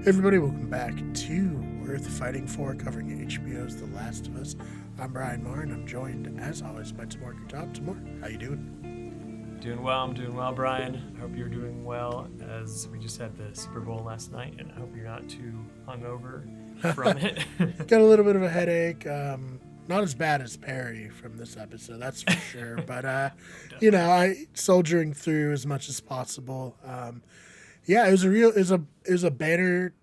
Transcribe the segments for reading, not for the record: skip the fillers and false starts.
Everybody, welcome back to Worth Fighting For, covering HBO's The Last of Us. I'm Brian Marr, and I'm joined, as always, by Tamur Top. Tamur, how you doing? Doing well. I'm doing well, Brian. I hope you're doing well, as we just had the Super Bowl last night, and I hope you're not too hungover from it. Got a little bit of a headache. Not as bad as Perry from this episode, that's for sure. But I soldiering through as much as possible. Yeah, it was a banner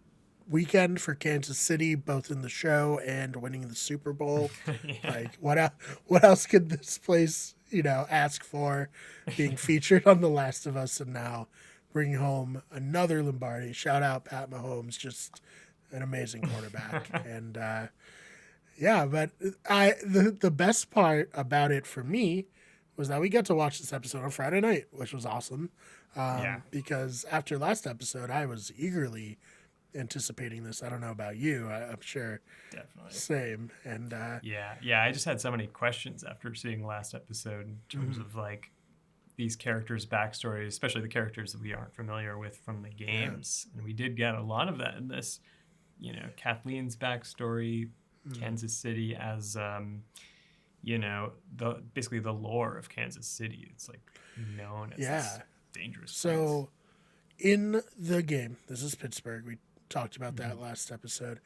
weekend for Kansas City, both in the show and winning the Super Bowl. Yeah. Like, what else could this place, ask for? Being featured on The Last of Us, and now bringing home another Lombardi. Shout out Pat Mahomes, just an amazing quarterback. And but the best part about it for me was that we got to watch this episode on Friday night, which was awesome. Yeah, Because after last episode, I was eagerly anticipating this. I don't know about you. I'm sure definitely. same. And Yeah. I just had so many questions after seeing the last episode in terms of like these characters' backstories, especially the characters that we aren't familiar with from the games. And we did get a lot of that in this. Kathleen's backstory, Kansas City as basically the lore of Kansas City. It's like known as this dangerous place. So in the game, this is Pittsburgh. We talked about that last episode.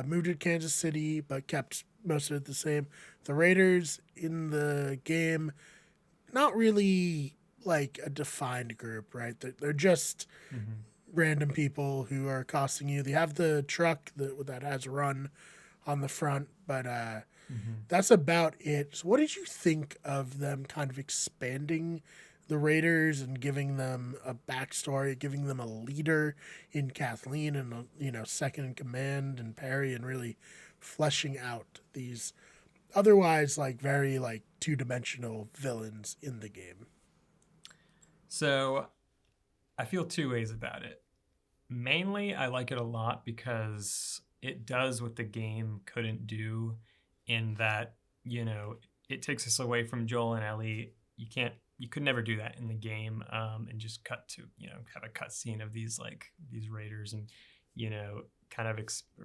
Moved to Kansas City, but kept most of it the same. The Raiders in the game, not really like a defined group, right? They're just random people who are accosting you. They have the truck that has a run on the front, but that's about it. So what did you think of them kind of expanding the Raiders and giving them a backstory, giving them a leader in Kathleen and second in command and Perry, and really fleshing out these otherwise like very like two-dimensional villains in the game? So I feel two ways about it. Mainly, I like it a lot because it does what the game couldn't do, in that, it takes us away from Joel and Ellie. You could never do that in the game, and just cut to, have a cut scene of these raiders and, kind of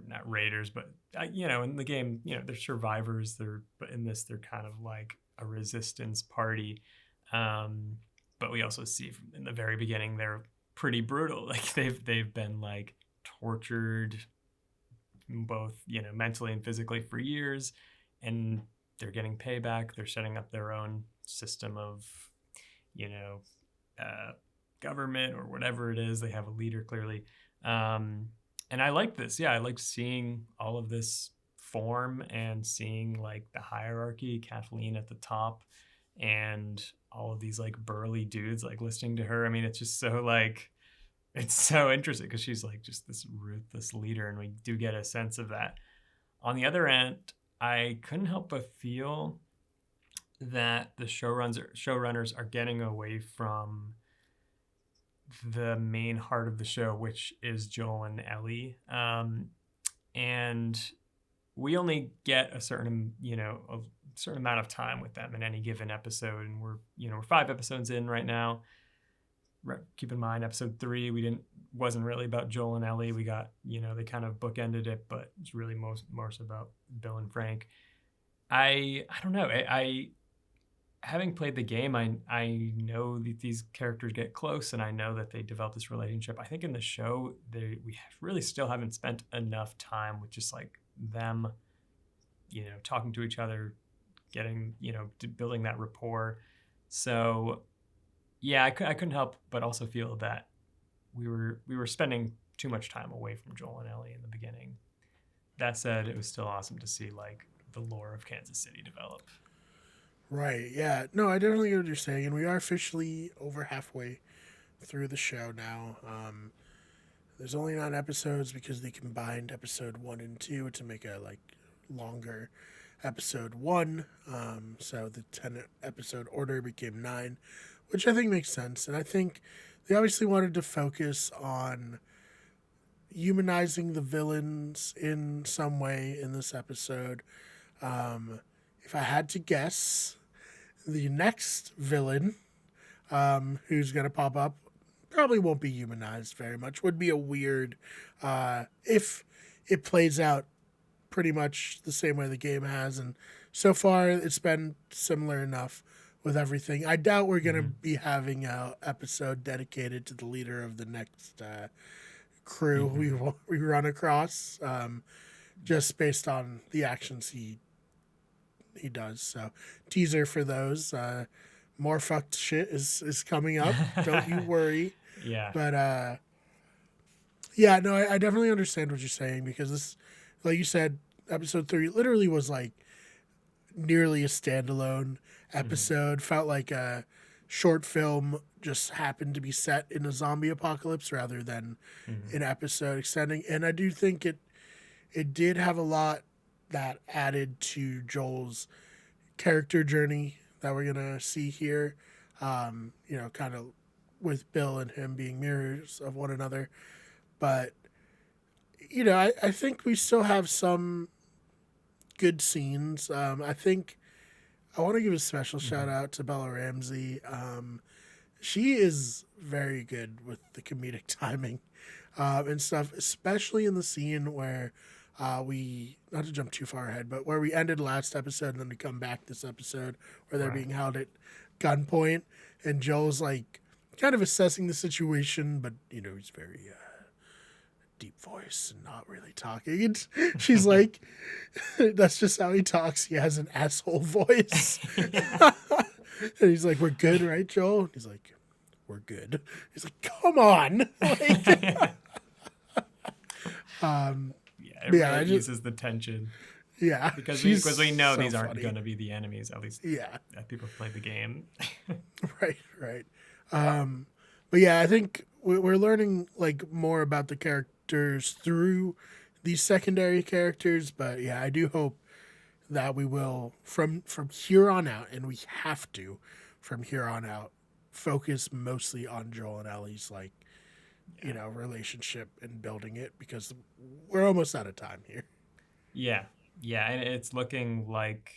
not raiders, but, in the game, they're survivors. But in this, they're kind of like a resistance party. But we also see in the very beginning, they're pretty brutal. Like they've been like tortured both, mentally and physically for years, and they're getting payback. They're setting up their own system of, government or whatever it is. They have a leader clearly. And I like this. Yeah, I like seeing all of this form and seeing like the hierarchy, Kathleen at the top, and all of these like burly dudes like listening to her. I mean, it's just so like, it's so interesting because she's like just this ruthless leader, and we do get a sense of that. On the other end, I couldn't help but feel that the showrunners are getting away from the main heart of the show, which is Joel and Ellie. And we only get a certain amount of time with them in any given episode, and we're 5 episodes in right now. Keep in mind, episode 3 wasn't really about Joel and Ellie. We got, they kind of bookended it, but it's really more so about Bill and Frank. I don't know. I having played the game, I know that these characters get close, and I know that they develop this relationship. I think in the show, we really still haven't spent enough time with just like them, talking to each other, getting, building that rapport. So yeah, I couldn't help but also feel that we were spending too much time away from Joel and Ellie in the beginning. That said, it was still awesome to see like the lore of Kansas City develop. Right. Yeah. No, I definitely get what you're saying, and we are officially over halfway through the show now. There's only 9 episodes because they combined episode 1 and 2 to make a like longer episode 1. So the 10 episode order became 9, which I think makes sense. And I think they obviously wanted to focus on humanizing the villains in some way in this episode. If I had to guess, the next villain who's going to pop up probably won't be humanized very much. Would be a weird if it plays out pretty much the same way the game has, and so far it's been similar enough with everything. I doubt we're gonna Mm-hmm. be having a episode dedicated to the leader of the next crew Mm-hmm. we run across, just based on the actions he does. So teaser for those. More fucked shit is coming up. Don't you worry. Yeah. But yeah, no, I definitely understand what you're saying, because this, like you said, episode 3 literally was like nearly a standalone Mm-hmm. episode. Felt like a short film just happened to be set in a zombie apocalypse rather than Mm-hmm. an episode extending. And I do think it did have a lot that added to Joel's character journey that we're gonna see here. Kind of with Bill and him being mirrors of one another. But I think we still have some good scenes. I think I want to give a special shout Mm-hmm. out to Bella Ramsey. She is very good with the comedic timing and stuff, especially in the scene where we, not to jump too far ahead, but where we ended last episode and then to come back this episode where they're Right. being held at gunpoint and Joel's like kind of assessing the situation, but he's very deep voice and not really talking. And she's like, that's just how he talks. He has an asshole voice. And he's like, we're good, right, Joel? And he's like, we're good. He's like, come on. Like, Yeah, it yeah, I really just, eases the tension yeah, because she's we know so these aren't funny. going to be the enemies. At least Yeah, people play the game. right. But yeah, I think we're learning like more about the characters through these secondary characters. But yeah, I do hope that we will from here on out, and we have to from here on out focus mostly on Joel and Ellie's like relationship and building it, because we're almost out of time here. Yeah, yeah, and it's looking like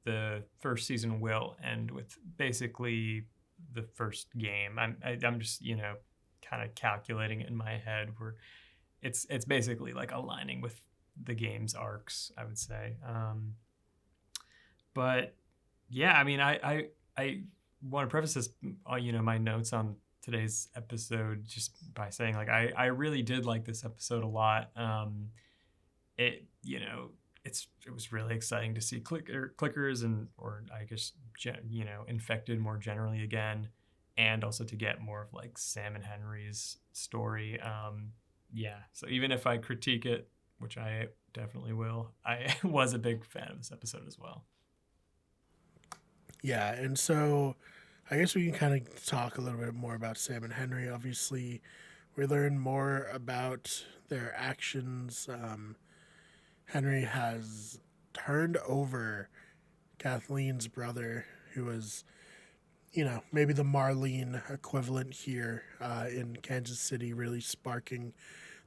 the first season will end with basically the first game. I'm just kind of calculating it in my head where it's basically like aligning with the game's arcs, I would say. But yeah, I mean, I want to preface this, my notes on today's episode just by saying like I really did like this episode a lot. It it was really exciting to see clickers and or I guess infected more generally again, and also to get more of like Sam and Henry's story. Yeah, so even if I critique it, which I definitely will, I was a big fan of this episode as well. Yeah, and so I guess we can kind of talk a little bit more about Sam and Henry. Obviously, we learn more about their actions. Henry has turned over Kathleen's brother, who was, maybe the Marlene equivalent here in Kansas City, really sparking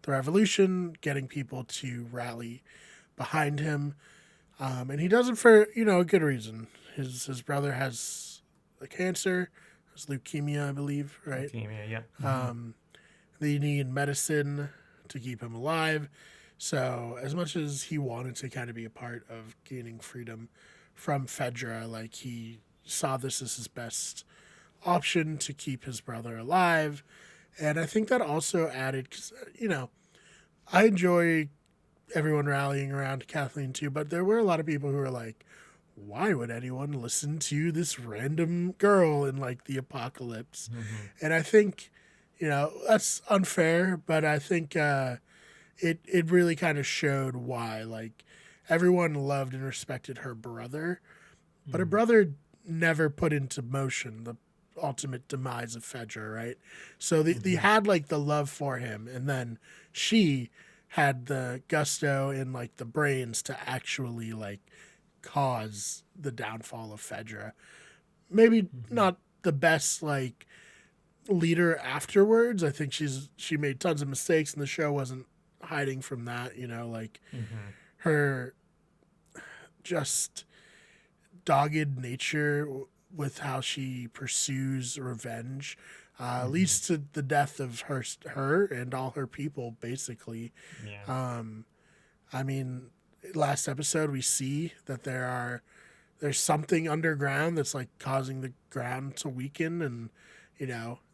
the revolution, getting people to rally behind him. And he does it for, a good reason. His brother has a cancer, has leukemia, I believe, right? Leukemia, yeah. They need medicine to keep him alive. So as much as he wanted to kind of be a part of gaining freedom from Fedra, like he saw this as his best option to keep his brother alive. And I think that also added, because, I enjoy everyone rallying around Kathleen too, but there were a lot of people who were like, why would anyone listen to this random girl in like the apocalypse? Mm-hmm. And I think, that's unfair, but I think it really kind of showed why. Like everyone loved and respected her brother, but her brother never put into motion the ultimate demise of Fedra, right? So they had like the love for him, and then she had the gusto and like the brains to actually like cause the downfall of Fedra. Maybe not the best like leader afterwards. I think she made tons of mistakes, and the show wasn't hiding from that. Like her just dogged nature with how she pursues revenge. Mm-hmm. leads to the death of her and all her people, basically. Yeah. Um, I mean, last episode we see that there's something underground that's like causing the ground to weaken, and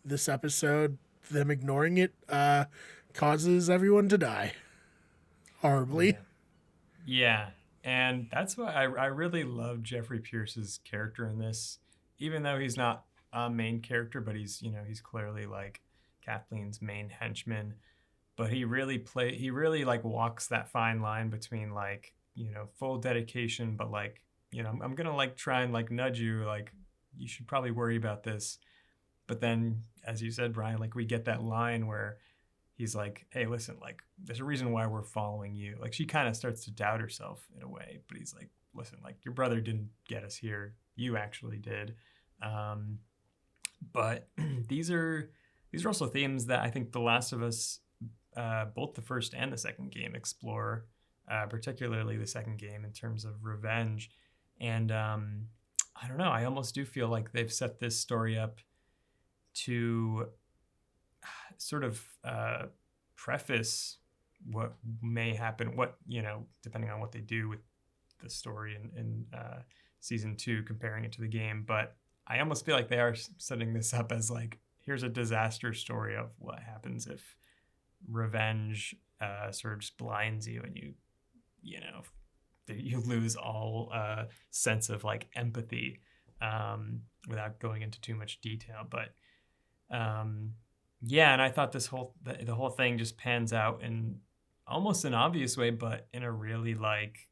this episode, them ignoring it, causes everyone to die horribly. Yeah. Yeah. And that's why I really love Jeffrey Pierce's character in this, even though he's not a main character, but he's clearly like Kathleen's main henchman. But he really like walks that fine line between like, full dedication, but like, I'm gonna like try and like nudge you, like you should probably worry about this. But then, as you said, Brian, like we get that line where he's like, hey, listen, like there's a reason why we're following you. Like she kind of starts to doubt herself in a way, but he's like, listen, like your brother didn't get us here. You actually did. Um, but these are also themes that I think The Last of Us, both the first and the second game, explore, particularly the second game in terms of revenge. And I don't know, I almost do feel like they've set this story up to sort of preface what may happen, depending on what they do with the story in season two, comparing it to the game. But I almost feel like they are setting this up as like, here's a disaster story of what happens if revenge sort of just blinds you and you lose all sense of like empathy, without going into too much detail. But yeah, and I thought the whole thing just pans out in almost an obvious way, but in a really like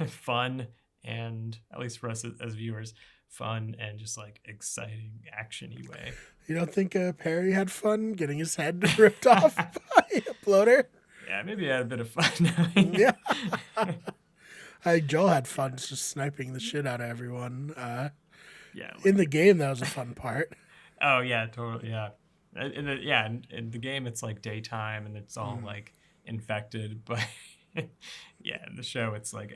fun, and at least for us as viewers, fun and just like exciting actiony way. You don't think Perry had fun getting his head ripped off by a bloater? Yeah, maybe I had a bit of fun. Yeah. I think Joel had fun just sniping the shit out of everyone. Yeah, In like the game, that was a fun part. oh yeah, totally, yeah. In the game it's like daytime and it's all Mm. like infected, but yeah, in the show it's like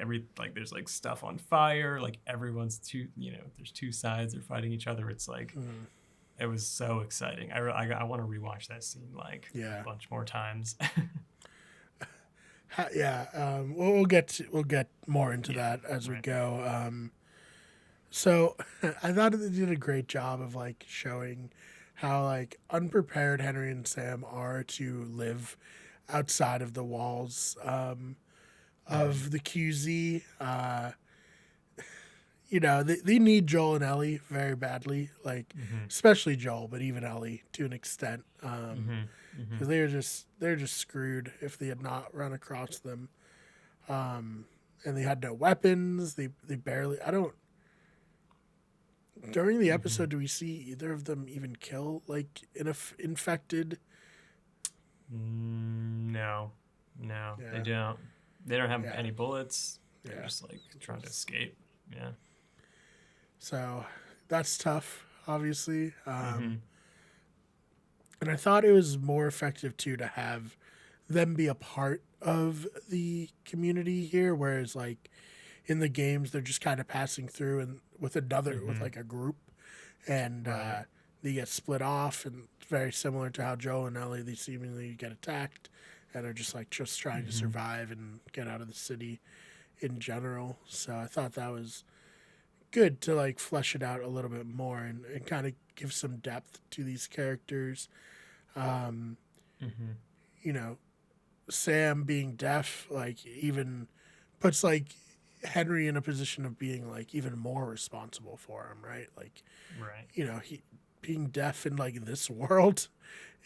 there's like stuff on fire, like everyone's there's two sides, they're fighting each other. It's like Mm. it was so exciting. I want to rewatch that scene like a Yeah. bunch more times. Yeah. We'll get more into Yeah, that as we right. go. So I thought they did a great job of like showing how like unprepared Henry and Sam are to live outside of the walls Mm-hmm. of the QZ. They need Joel and Ellie very badly, like Mm-hmm. especially Joel, but even Ellie to an extent, Mm-hmm. Mm-hmm. because they're just screwed if they had not run across them, and they had no weapons. They barely. I don't. During the Mm-hmm. episode, do we see either of them even kill like infected? No, no, they Yeah, don't. They don't have yeah, any bullets. They're yeah. just like trying to escape. Yeah. So that's tough, obviously. Mm-hmm. And I thought it was more effective too to have them be a part of the community here, whereas like in the games they're just kind of passing through and with Mm-hmm. like a group, and Right. they get split off, and it's very similar to how Joe and Ellie, they seemingly get attacked and are just trying to Mm-hmm. survive and get out of the city in general. So I thought that was good to like flesh it out a little bit more and kind of give some depth to these characters. Um, Mm-hmm. you know, Sam being deaf, like even puts like Henry in a position of being like even more responsible for him, right? Like, Right. he being deaf in like this world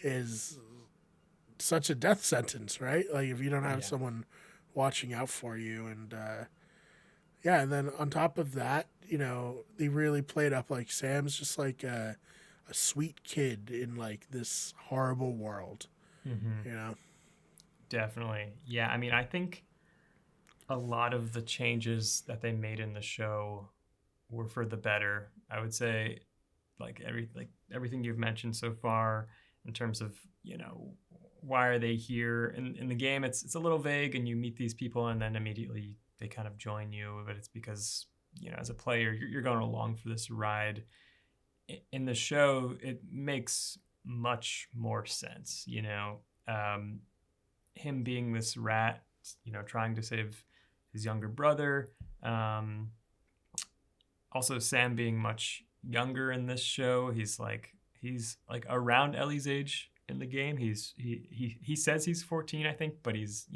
is such a death sentence, right? Like if you don't have Yeah. someone watching out for you, and yeah, and then on top of that, they really played up like Sam's just like a sweet kid in like this horrible world, Mm-hmm. you know. Definitely. Yeah. I mean, I think a lot of the changes that they made in the show were for the better. I would say, like everything you've mentioned so far in terms of why are they here in the game. It's a little vague, and you meet these people, and then immediately they kind of join you. But it's because as a player, you're going along for this ride. in the show, it makes much more sense. Um, him being this rat, trying to save his younger brother. Um, Also, Sam being much younger in this show. He's like around Ellie's age in the game. He says he's 14, I think, but he's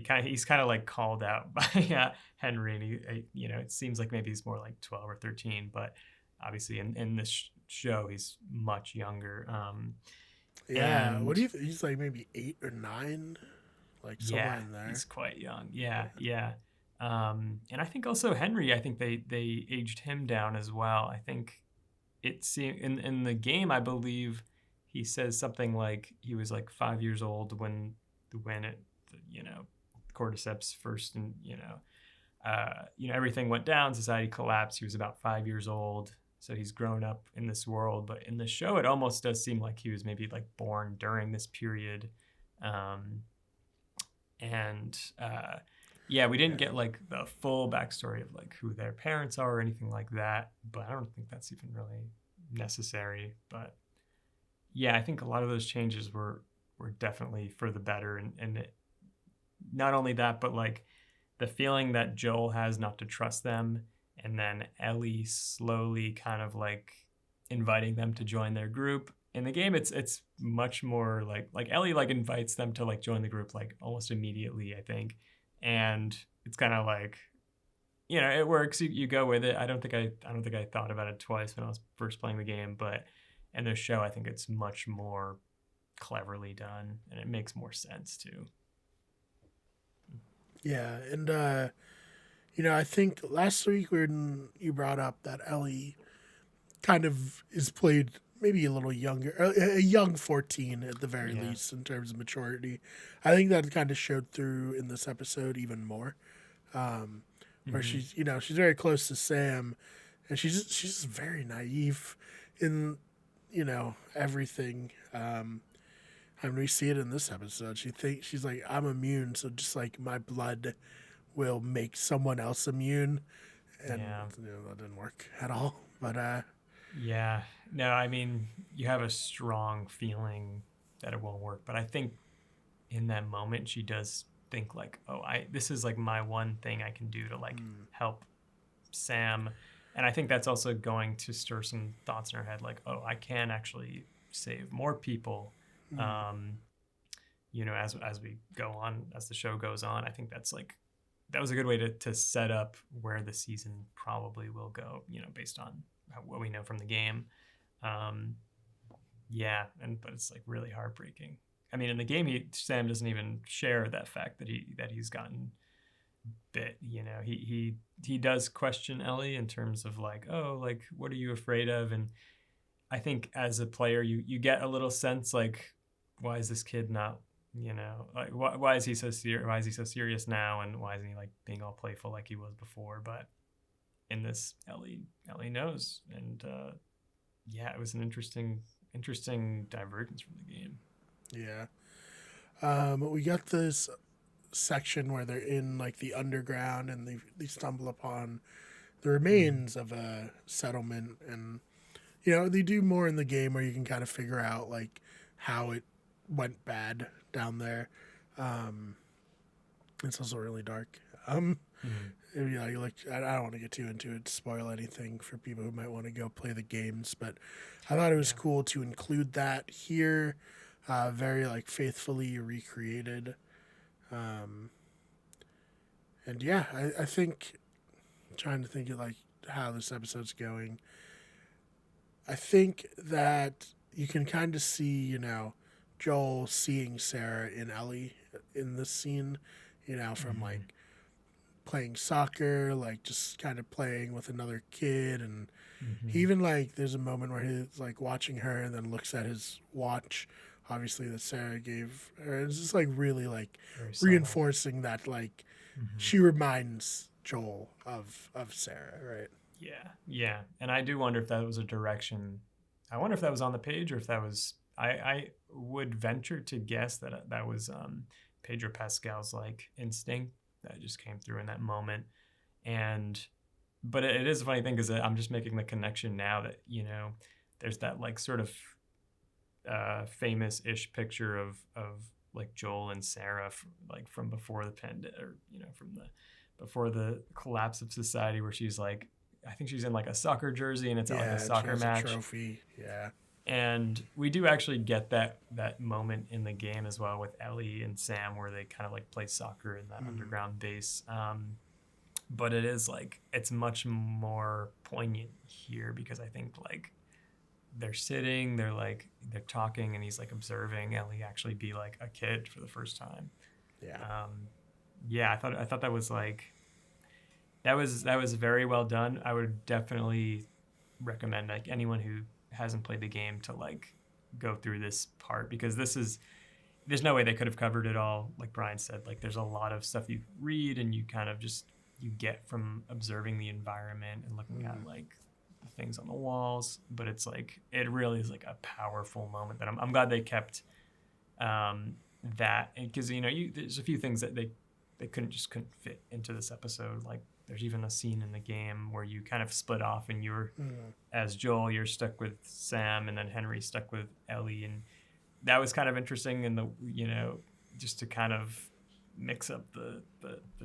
kind of like called out by Henry, and it seems like maybe he's more like 12 or 13, but obviously in this show he's much younger. Yeah. What And do you? He's like maybe 8 or 9, like somewhere yeah, in there. he's quite young. Yeah. Yeah. And I think also Henry, I think they aged him down as well. I think it's in the game, I believe he says something like he was like 5 years old when it, you know, cordyceps first, and everything went down, society collapsed. He was about 5 years old, so he's grown up in this world. But in the show, it almost does seem like he was maybe like born during this period. Um, and Yeah, we didn't Yeah. get like the full backstory of like who their parents are or anything like that, but I don't think that's even really necessary. But yeah, I think a lot of those changes were definitely for the better. Not only that, but like the feeling that Joel has not to trust them, and then Ellie slowly kind of like inviting them to join their group. In the game, it's much more like Ellie like invites them to like join the group like almost immediately, I think. And it's kind of like, it works. You go with it. I don't think I thought about it twice when I was first playing the game, but in the show, I think it's much more cleverly done, and it makes more sense too. Yeah. And I think last week when you brought up that Ellie kind of is played maybe a little younger, a young 14 at the very Yeah. least in terms of maturity. I think that kind of showed through in this episode even more, where Hmm. she's very close to Sam, and she's just very naive in everything. And we see it in this episode. She's like, I'm immune, so just like my blood will make someone else immune, and Yeah. that didn't work at all. But Yeah. No, I mean, you have a strong feeling that it won't work, but I think in that moment she does think like, "Oh, I this is like my one thing I can do to like mm, help Sam." And I think that's also going to stir some thoughts in her head like, "Oh, I can actually save more people." mm, Um, as we go on, as the show goes on, I think that was a good way to set up where the season probably will go, based on what we know from the game. Um, yeah, but it's like really heartbreaking. I mean, in the game, Sam doesn't even share that fact that he's gotten bit. He does question Ellie in terms of like, oh, like what are you afraid of? And I think as a player, you get a little sense like, why is this kid not, like why is he so serious? Why is he so serious now? And why isn't he like being all playful like he was before? But in this, Ellie knows, and yeah, it was an interesting divergence from the game. yeah. We got this section where they're in like the underground and they stumble upon the Mm-hmm. remains of a settlement, and they do more in the game where you can kind of figure out like how it went bad down there. Um, it's also really dark. Mm-hmm. I don't want to get too into it to spoil anything for people who might want to go play the games, but I thought it was Yeah. cool to include that here. Very like faithfully recreated. Um, and yeah, I think trying to think of like how this episode's going. I think that you can kind of see, Joel seeing Sarah and Ellie in this scene, from Mm-hmm. like playing soccer, like just kind of playing with another kid. And he Mm-hmm. even like, there's a moment where he's like watching her and then looks at his watch, obviously, that Sarah gave her. It's just like really like Very subtle. reinforcing that like Mm-hmm. she reminds Joel of Sarah, right? Yeah, and I do wonder if that was a direction. I wonder if that was on the page, or if that was. I would venture to guess that that was Pedro Pascal's like instinct that just came through in that moment. And but it is a funny thing because I'm just making the connection now that, there's that like sort of famous-ish picture of like Joel and Sarah like from before the pandemic, or from the before the collapse of society, where she's like, I think she's in like a soccer jersey and it's at like a Yeah, and she soccer has a match. trophy. Yeah. And we do actually get that moment in the game as well with Ellie and Sam, where they kind of like play soccer in that Mm. underground base. But it is like it's much more poignant here because I think like they're sitting, they're talking, and he's like observing Ellie actually be like a kid for the first time. Yeah. Yeah, I thought that was like that was very well done. I would definitely recommend like anyone who hasn't played the game to like go through this part, because there's no way they could have covered it all. Like Brian said, like there's a lot of stuff you read and you kind of just you get from observing the environment and looking at Mm. like the things on the walls, but it's like it really is like a powerful moment that I'm glad they kept um, that, because there's a few things that they couldn't fit into this episode. Like there's even a scene in the game where you kind of split off and you're Mm. as Joel, you're stuck with Sam, and then Henry's stuck with Ellie, and that was kind of interesting in the just to kind of mix up the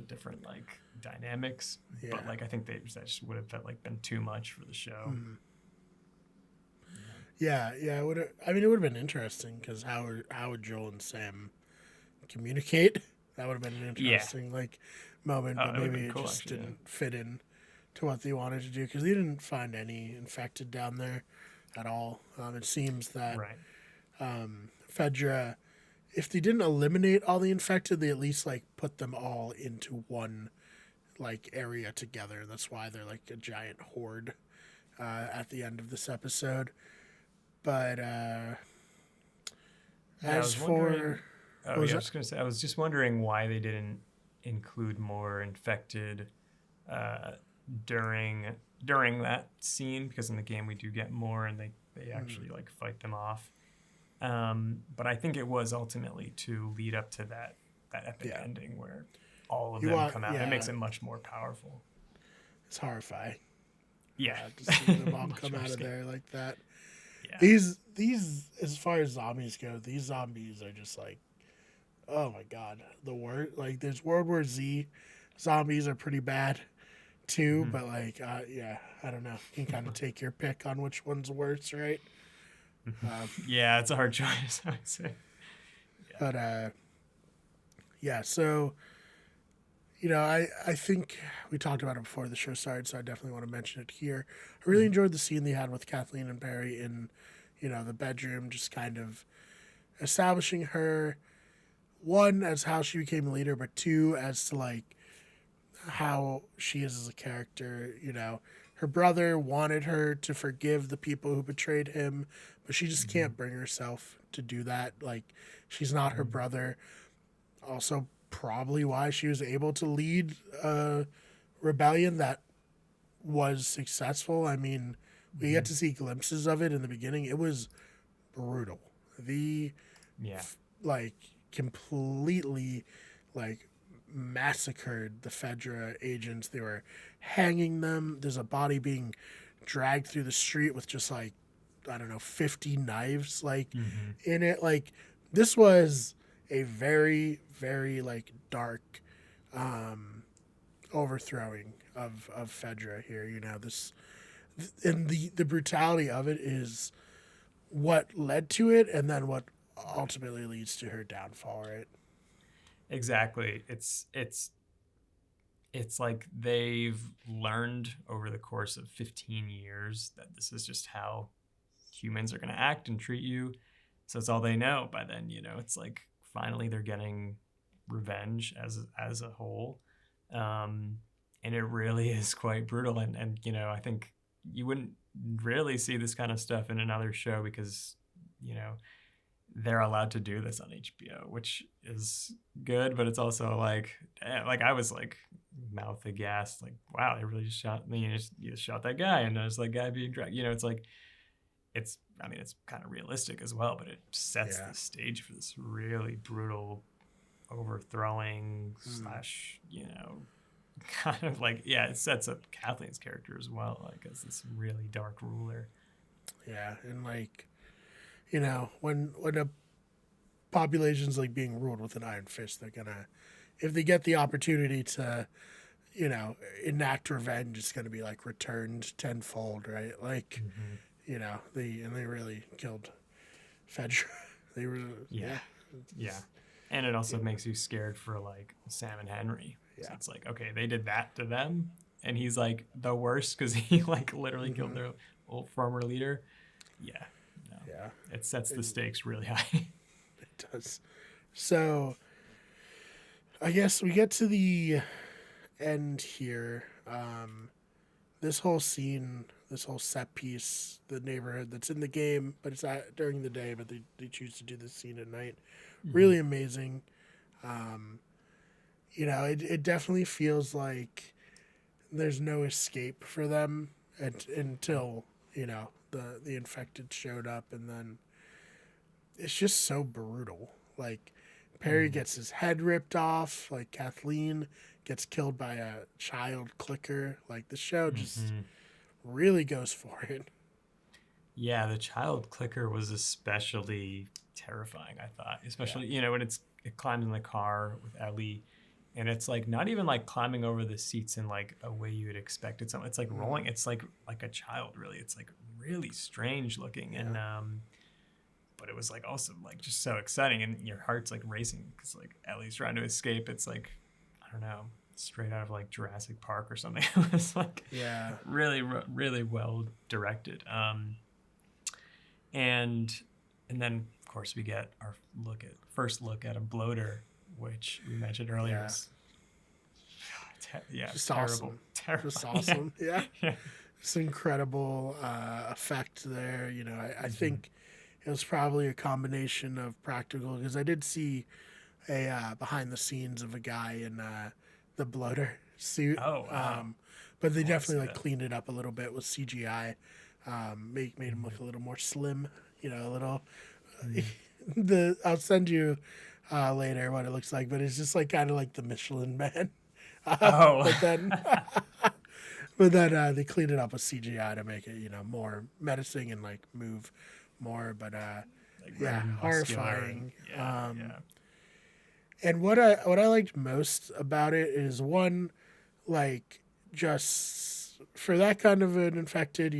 different like dynamics. Yeah. But like I think that just would have felt like been too much for the show. Mm. Yeah, yeah. It would. I mean, it would have been interesting because how would Joel and Sam communicate? That would have been an Yeah. interesting like moment, Oh, but that would have maybe been it cool just actually. Yeah. didn't fit in to what they wanted to do because they didn't find any infected down there at all. It seems that Right. Fedra, if they didn't eliminate all the infected, they at least like put them all into one like area together. That's why they're like a giant horde at the end of this episode. But Yeah, I as was for wondering. Oh what was yeah, I that? was gonna say I was just wondering why they didn't include more infected uh, during during that scene, because in the game we do get more and they Mm, actually like fight them off. But I think it was ultimately to lead up to that epic yeah, ending where all of you them want come out. It makes yeah. it much more powerful. It's horrifying Yeah, to see them all much come more out of scary. there like that. Yeah. These as far as zombies go, these zombies are just like, oh my god, the word like there's World War Z zombies are pretty bad too, Mhm. but like yeah, I don't know. You can kind of take your pick on which one's worse, right? Um, Yeah, it's a hard choice, I would say. Yeah. but yeah, so I think we talked about it before the show started, so I definitely want to mention it here. I really Mhm. enjoyed the scene they had with Kathleen and Barry in, the bedroom, just kind of establishing her, one, as how she became a leader, but two, as to like how she is as a character. Her brother wanted her to forgive the people who betrayed him, but she just Mhm. can't bring herself to do that. Like, she's not her Mhm. brother. Also, probably why she was able to lead a rebellion that was successful. I mean, we get Mhm. to see glimpses of it in the beginning. It was brutal. The Yeah. like completely like massacred the Fedra agents. They were hanging them. There's a body being dragged through the street with just like I don't know 50 knives like Mhm. in it. Like this was a very very like dark overthrowing of Fedra here. This and the brutality of it is what led to it, and then what Right. ultimately leads to her downfall. Right? Exactly. It's like they've learned over the course of 15 years that this is just how humans are going to act and treat you. So it's all they know by then, it's like finally they're getting revenge as a whole. Um, and it really is quite brutal. And I think you wouldn't really see this kind of stuff in another show because, you know, they're allowed to do this on HBO, which is good, but it's also like, like I was like mouth aghast, like, wow, they really just shot me. You just shot that guy, and there's that guy being dragged. It's like, I mean, it's kind of realistic as well, but it sets Yeah. the stage for this really brutal overthrowing Mm. slash, kind of like, yeah, it sets up Kathleen's character as well, like as this really dark ruler. Yeah, and like when a population's like being ruled with an iron fist, they're gonna, if they get the opportunity to, enact revenge, it's gonna be like returned tenfold, right? Like, Mm-hmm. they really killed Fedra. They were, Yeah, yeah, yeah, and it also yeah, makes you scared for like Sam and Henry. So yeah. it's like, okay, they did that to them, and he's like the worst because he like literally killed Hmm. their old former leader. Yeah, no, Yeah, it sets the and stakes really high. it does. So I guess we get to the end here. This whole scene, this whole set piece, the neighborhood that's in the game, but it's during the day, but they choose to do this scene at night. Mm-hmm. Really amazing. Um, it definitely feels like there's no escape for them until, the infected showed up, and then it's just so brutal. Like, Perry Mm-hmm. gets his head ripped off, like Kathleen gets killed by a child clicker. Like, the show just Mm-hmm. really goes for it. Yeah, the child clicker was especially terrifying, I thought. Yeah. Especially, when it climbs in the car with Ellie, and it's like not even like climbing over the seats in like a way you would expect it. It's like Mm, rolling. It's like a child, really. It's like really strange looking, yeah. and but it was like also like just so exciting, and your heart's like racing because like Ellie's trying to escape. It's like, I don't know, straight out of like Jurassic Park or something. It was like Yeah. really really well directed. And and then of course we get our first look at a bloater, which we mentioned earlier Yeah. was yeah, Just terrible, awesome. Just terrifying. Yeah, awesome. Yeah. yeah. It's incredible effect there. I Mm-hmm. think it was probably a combination of practical, because I did see a behind the scenes of a guy in the bloater suit. Oh wow, But they I want to definitely see like that. cleaned it up a little bit with CGI. Made him look a little more slim. A little. Mm-hmm. I'll send you later what it looks like, but it's just like kind of like the Michelin Man. Oh, But then, but then they cleaned it up with CGI to make it more menacing and like move more. But like yeah, very muscular and horrifying. yeah, yeah. And what I liked most about it is, one, like, just for that kind of an infected,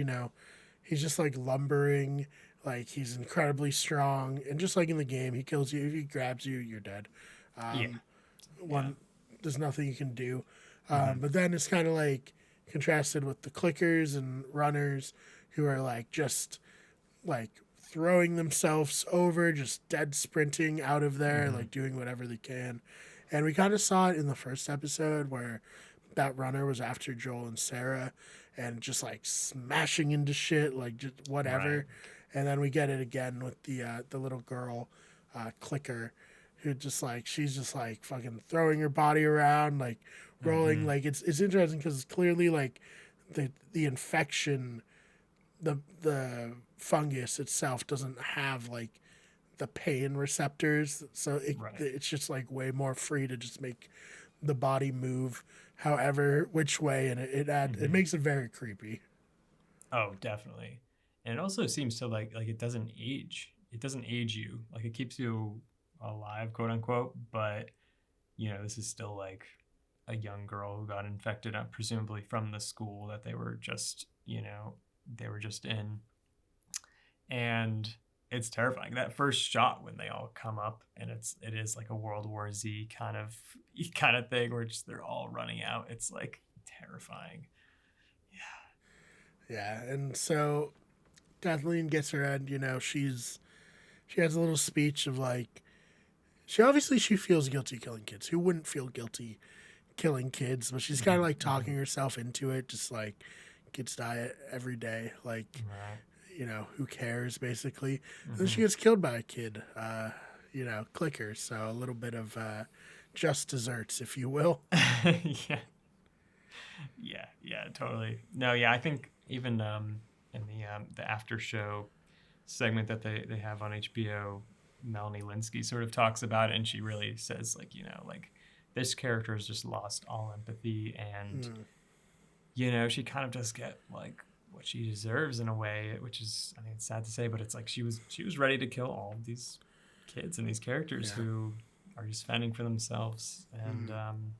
he's just like lumbering, like he's incredibly strong, and just like in the game, he kills you. If he grabs you, you're dead. Yeah, Um, yeah. one, there's nothing you can do. Mm-hmm. But then it's kind of like contrasted with the clickers and runners, who are like just like throwing themselves over, just dead sprinting out of there, Mm-hmm. like doing whatever they can. And we kind of saw it in the first episode where that runner was after Joel and Sarah and just like smashing into shit, like just Right. whatever. And then we get it again with the little girl, clicker, who just like, she's just like fucking throwing her body around, like rolling. Mm-hmm. Like, it's interesting because clearly like the infection, the fungus itself doesn't have like the pain receptors, so Right. it's just like way more free to just make the body move however which way, and it Mm-hmm. makes it very creepy. Oh, definitely. And it also seems to like it doesn't age. It doesn't age you. Like it keeps you alive, quote unquote, but this is still like a young girl who got infected, presumably from the school that they were just in. And it's terrifying. That first shot when they all come up and it is like a World War Z kind of thing where just they're all running out. It's like terrifying. Yeah, and so Kathleen gets her end. She has a little speech of like, she feels guilty killing kids. Who wouldn't feel guilty killing kids? But she's kind of Mm-hmm, like mm-hmm. talking herself into it, just like kids die every day. Like, Right. who cares, basically. And then Mm-hmm. she gets killed by a kid, clicker. So a little bit of just desserts, if you will. Yeah. Yeah, yeah, totally. No, yeah, I think even in the after show segment that they have on HBO, Melanie Linsky sort of talks about it, and she really says like this character has just lost all empathy, and Mm. she kind of does get like what she deserves in a way, which is, I mean, it's sad to say, but it's like she was ready to kill all of these kids and these characters Yeah. who are just fending for themselves. And Mm.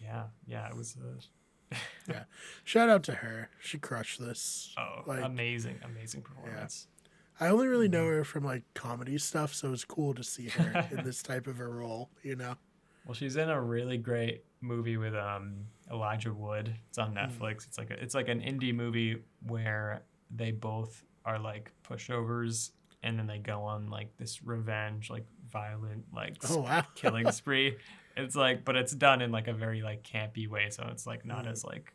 yeah, it was Yeah. Shout out to her. She crushed this. Like, amazing yeah. performance. I only really know Mhm. her from like comedy stuff, so it's cool to see her in this type of a role, you know? Well, she's in a really great movie with Elijah Wood. It's on Mm. Netflix. It's like an indie movie where they both are like pushovers, and then they go on like this revenge, like violent, like Oh, wow. killing spree. It's like, but it's done in like a very like campy way, so it's like not Mm. as like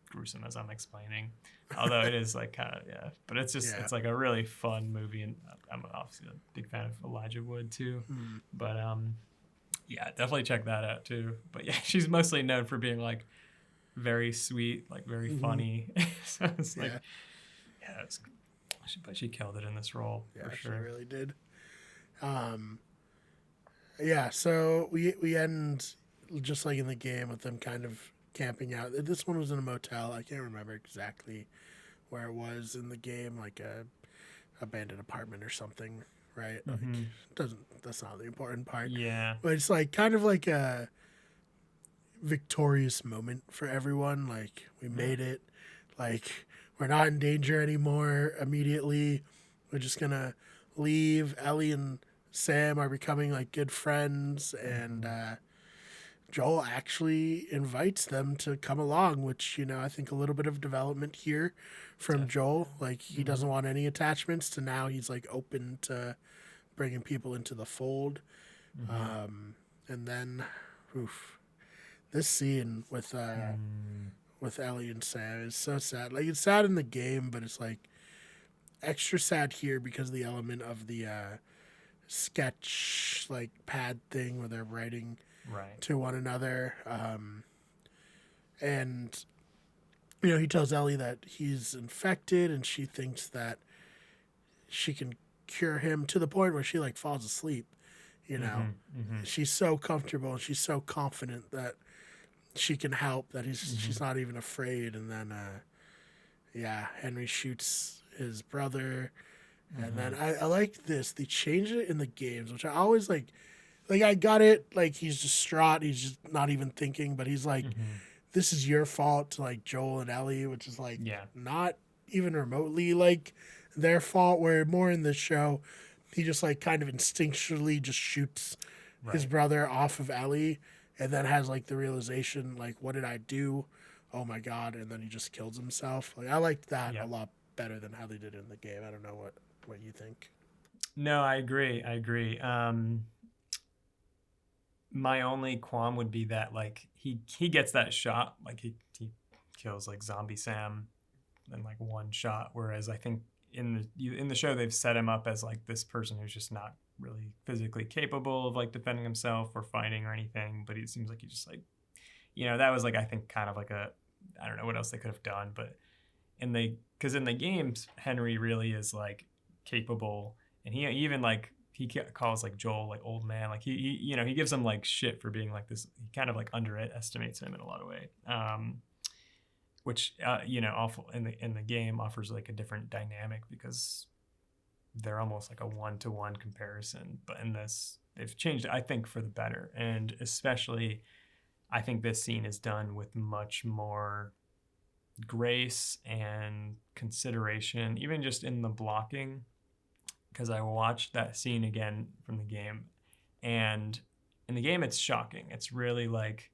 gruesome as I'm explaining. Although it is like kind of, yeah, but Yeah. it's like a really fun movie, and I'm obviously a big fan of Elijah Wood too. Mm. But yeah, definitely check that out too. But yeah, she's mostly known for being like very sweet, like very Hmm. funny. So it's like, Yeah. yeah, but she killed it in this role Yeah, for she sure. really did. Um, yeah, so we end just like in the game with them kind of camping out. This one was in a motel. I can't remember exactly where it was in the game, like a abandoned apartment or something, right? Like, Hmm. doesn't that's not the important part. Yeah. But it's like kind of like a victorious moment for everyone. Like, we Yeah. made it. Like, we're not in danger anymore immediately. We're just gonna leave. Ellie and Sam are becoming like good friends, and Hmm. Joel actually invites them to come along, which, I think a little bit of development here from Joel. Definitely. Like, he Hmm. doesn't want any attachments, to now he's like open to bringing people into the fold. Hmm. And then, oof, this scene with Ellie and Sam is so sad. Like, it's sad in the game, but it's like extra sad here because of the element of the sketch like pad thing where they're writing Right. to one another. And he tells Ellie that he's infected, and she thinks that she can cure him, to the point where she like falls asleep. You know, Hmm. Hmm. she's so comfortable and she's so confident that she can help, that Hmm. she's not even afraid. And then, yeah, Henry shoots his brother, and then Hmm. I like this. They changed it in the games, which I always like. Like, I got it. Like, he's distraught. He's just not even thinking. But he's like, Hmm. this is your fault to like Joel and Ellie, which is like Yeah. not even remotely like their fault. Where more in this show, he just like kind of instinctually just shoots his Right. brother off of Ellie, and then has like the realization, like, what did I do? Oh my god! And then he just kills himself. Like, I liked that a Yep. lot better than how they did it in the game. I don't know what you think. No, I agree. I agree. My only qualm would be that like he gets that shot, like he kills like Zombie Sam in like one shot, whereas I think in the show they've set him up as like this person who's just not really physically capable of like defending himself or fighting or anything, but it seems like he just like, that was like, I think, kind of like a, I don't know what else they could have done, but because in the games Henry really is like capable, and he even like he calls like Joel like old man, like he gives him like shit for being like this. He kind of like underestimates him in a lot of way, which awful in the game offers like a different dynamic because they're almost like a one-to-one comparison. But in this, they've changed it, I think, for the better, and especially I think this scene is done with much more grace and consideration, even just in the blocking. Because I watched that scene again from the game, and in the game, it's shocking. It's really like,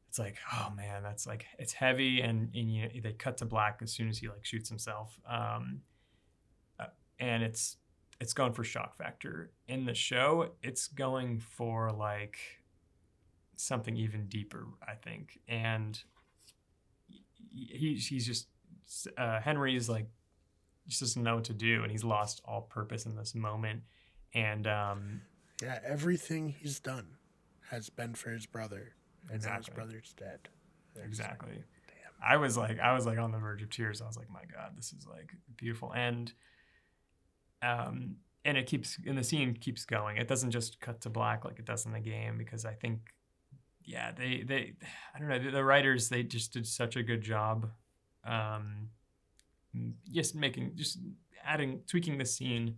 it's like, oh man, that's like, it's heavy, and they cut to black as soon as he like shoots himself, uh, and it's going for shock factor. In the show, it's going for like something even deeper, I think, and he's just Henry's like just doesn't know what to do, and he's lost all purpose in this moment. And Yeah, everything he's done has been for his brother, and now his exactly, brother's dead. It's like, exactly. damn. I was like on the verge of tears. I was like, my God, this is like beautiful. And it keeps, and the scene keeps going. It doesn't just cut to black like it does in the game, because I think yeah, they I don't know, the writers, they just did such a good job, um, just adding, tweaking the scene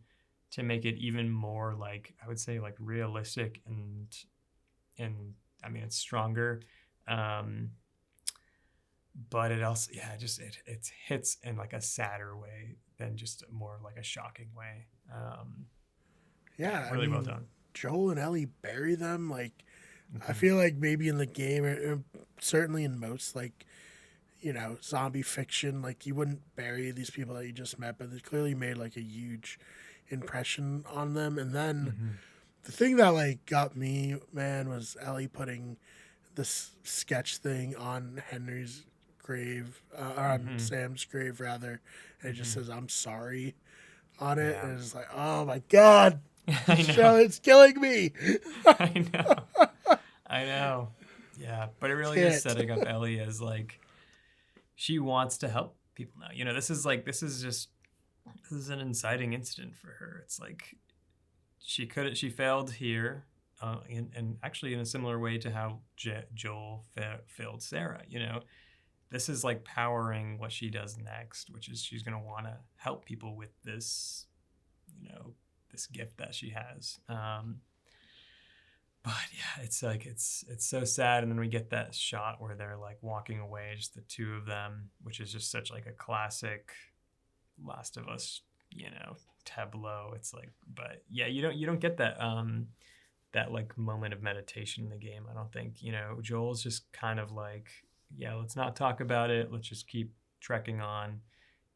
to make it even more, like, I would say, like, realistic, and I mean, it's stronger, um, but it also, yeah, just it hits in like a sadder way than just more like a shocking way. Yeah, Yeah, I really well mean, done. Joel and Ellie bury them. Like, I Hmm. feel like maybe in the game, certainly in most like zombie fiction, like you wouldn't bury these people that you just met, but they clearly made like a huge impression on them. And then Hmm. the thing that like got me, man, was Ellie putting this sketch thing on Henry's grave, or on Hmm. Sam's grave rather, and it just Hmm. says "I'm sorry" on it, Yeah. and it's like, oh my god, the I show know. is killing me. I know. I know. Yeah, but it really is Can't. setting up Ellie as like, she wants to help people now. This is an inciting incident for her. It's like she failed here, and actually in a similar way to how Joel failed Sarah. This is like powering what she does next, which is she's gonna want to help people with this, you know, this gift that she has. But yeah, it's like it's so sad, and then we get that shot where they're like walking away, just the two of them, which is just such like a classic Last of Us, tableau. It's like, but yeah, you don't get that like moment of meditation in the game. I don't think, Joel's just kind of like, yeah, let's not talk about it. Let's just keep trekking on.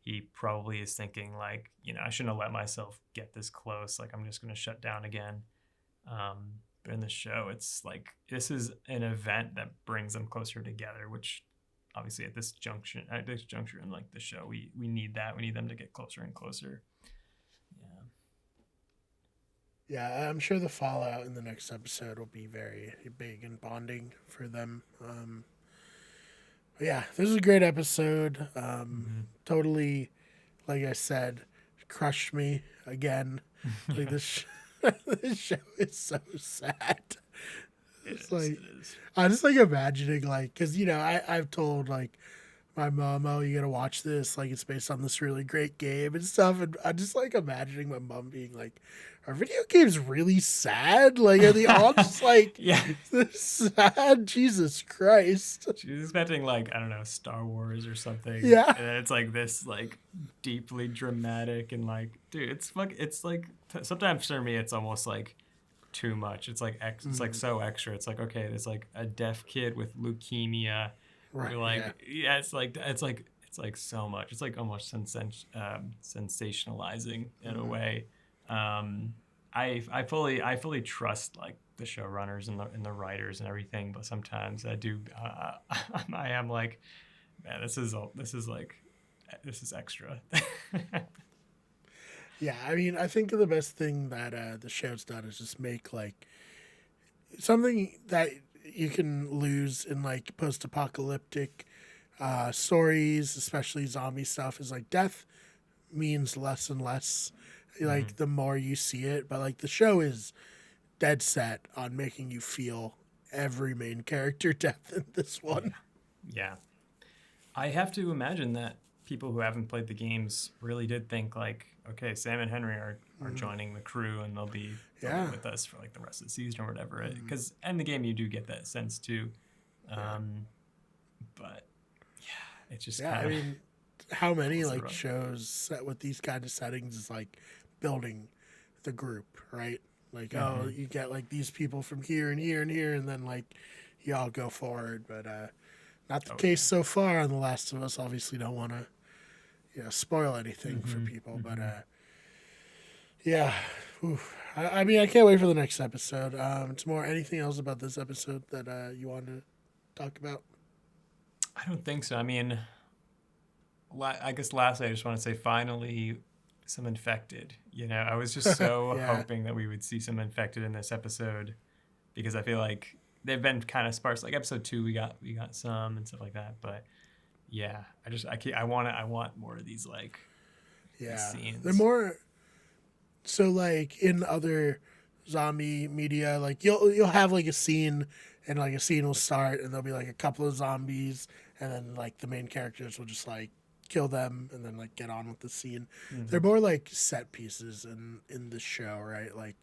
He probably is thinking like, I shouldn't have let myself get this close. Like, I'm just going to shut down again. But in the show, it's like this is an event that brings them closer together, which obviously at this juncture in like the show, we need that. We need them to get closer and closer. Yeah. Yeah, I'm sure the fallout in the next episode will be very big and bonding for them. But yeah, this is a great episode. Totally, like I said, crushed me again. Like Yeah, this show is so sad. it It's is. like It is. I just like imagining like because I've told like my mom, oh, you gotta watch this. Like, it's based on this really great game and stuff. And I just like imagining my mom being like, are video games really sad? Like, are they all just like Yeah. sad? Jesus Christ. She was expecting like, I don't know, Star Wars or something, Yeah. and then it's like this like deeply dramatic, and like, dude, it's like sometimes for me it's almost like too much. It's like Mm, so extra. It's like, okay, there's like a deaf kid with leukemia. right. We're Yeah. like, yeah, it's like so much. It's like almost sensationalizing in a Mm, way. Um, I fully trust like the showrunners and the writers and everything, but sometimes I do. I am like, man, this is extra. yeah. I mean, I think the best thing that the show's done is just make like something that you can lose in like post-apocalyptic stories, especially zombie stuff, is like death means less and less Hmm. like the more you see it. But like the show is dead set on making you feel every main character death in this Yeah, one. yeah. I have to imagine that people who haven't played the games really did think like, okay, Sam and Henry are Mm, joining the crew, and they'll be yeah. with us for like the rest of the season or whatever. Mm, Because in the game you do get that sense too, yeah. um, but yeah, it just Yeah. I kind of mean, how many pulls the like rug. shows set with these kind of settings is like building the group, right? Like, oh, Hmm. you get like these people from here and here and here, and then like y'all go forward. But not the Oh case yeah. so far on The Last of Us. Obviously, don't want to spoil anything for Hmm. people, but Hmm. yeah. Oof. I mean, I can't wait for the next episode. It's more anything else about this episode that you want to talk about? I don't think so. I mean, I guess lastly, I just want to say finally some infected. I was just so Yeah. hoping that we would see some infected in this episode, because I feel like they've been kind of sparse. Like episode 2, we got some and stuff like that. But yeah, I want more of these like these Yeah. They're scenes. more so like in other zombie media, like you'll have like a scene and like a scene will start, and there'll be like a couple of zombies, and then like the main characters will just like kill them, and then like get on with the scene. They're more like set pieces in the show, right? Like,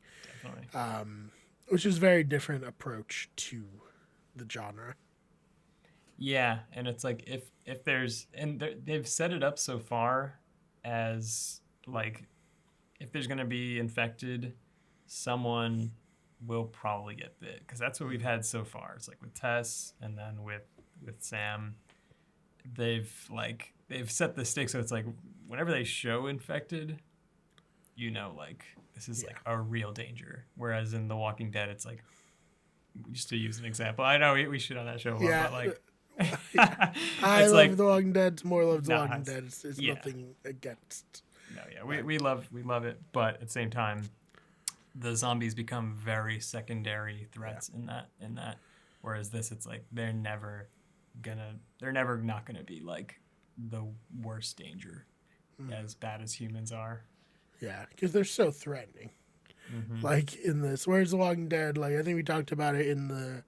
Definitely. which is very different approach to the genre. Yeah, and it's like if there's and they've set it up so far as like if there's gonna be infected, someone will probably get bit because that's what we've had so far. It's like with Tess and then with Sam, they've set the stakes so it's like whenever they show infected, like this is like a real danger. Whereas in The Walking Dead, it's like just to use an example, I know we shit on that show a lot, but like. I It's love like The Walking Dead. More love The nah, Walking Dead. It's nothing against. no, yeah, we love it, but at the same time, the zombies become very secondary threats in that. Whereas this, it's like they're never not gonna be like the worst danger, as bad as humans are. Yeah, because they're so threatening. Like in this, whereas The Walking Dead, like I think we talked about it in the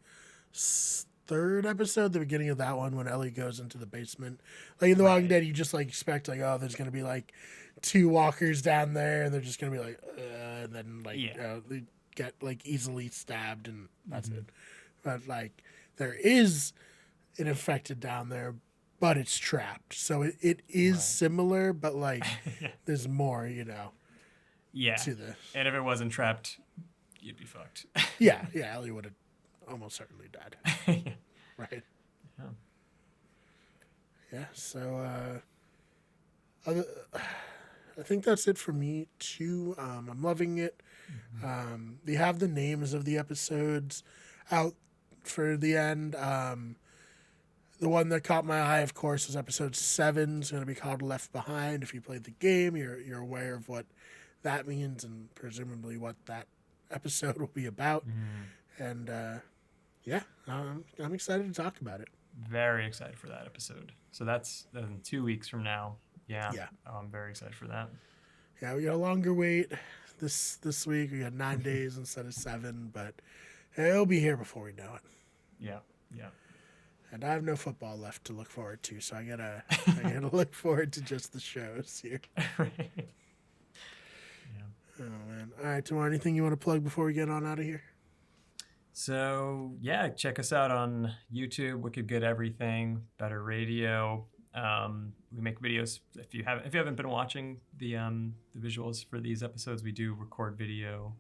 third episode, the beginning of that one when Ellie goes into the basement. Like in The Walking Dead, you just like expect like, oh, there's gonna be like 2 walkers down there, and they're just gonna be like, and then like they get like easily stabbed, and that's it. But like there is an infected down there, but it's trapped, so it is similar, but like there's more, Yeah. to this. And if it wasn't trapped, you'd be fucked. Yeah, Ellie would have almost certainly died. Yeah. Right. Yeah. Yeah. So I think that's it for me too. I'm loving it. They have the names of the episodes out for the end. The one that caught my eye, of course, is episode 7. It's going to be called Left Behind. If you played the game, you're aware of what that means and presumably what that episode will be about. And I'm excited to talk about it. Very excited for that episode. So that's in 2 weeks from now. Yeah. Yeah. I'm very excited for that. Yeah, we got a longer wait this week. We got 9 days instead of 7, but it'll be here before we know it. Yeah. Yeah. And I have no football left to look forward to, so I gotta look forward to just the shows here. Right. Oh man! All right, Tamur, anything you want to plug before we get on out of here? So yeah, check us out on YouTube. Wicked Good Everything, Better Radio. We make videos. If you haven't been watching the visuals for these episodes, we do record video.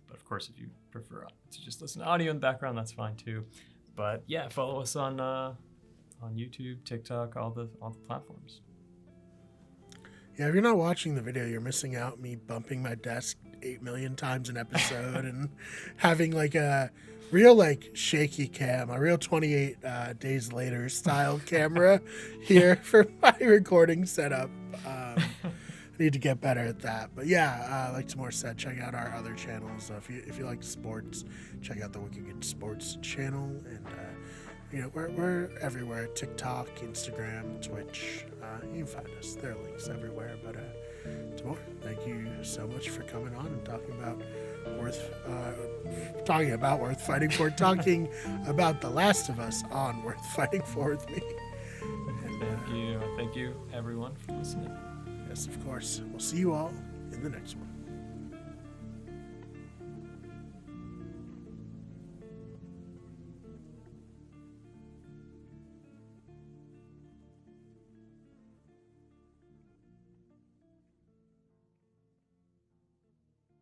But of course, if you prefer to just listen to audio in the background, that's fine too. But yeah, follow us on YouTube, TikTok, all the platforms. Yeah, if you're not watching the video, you're missing out. Me bumping my desk 8 million times an episode and having like a real like shaky cam, a real 28 days later style camera here for my recording setup. I need to get better at that. But yeah, like Tamur said, check out our other channels. If you like sports, check out the Wicked Good Sports channel. And we're everywhere: TikTok, Instagram, Twitch. You can find us. There are links everywhere. But Tamur, thank you so much for coming on and talking about worth fighting for, talking about The Last of Us on Worth Fighting For with me. And, thank you everyone for listening. Yes, of course. We'll see you all in the next one.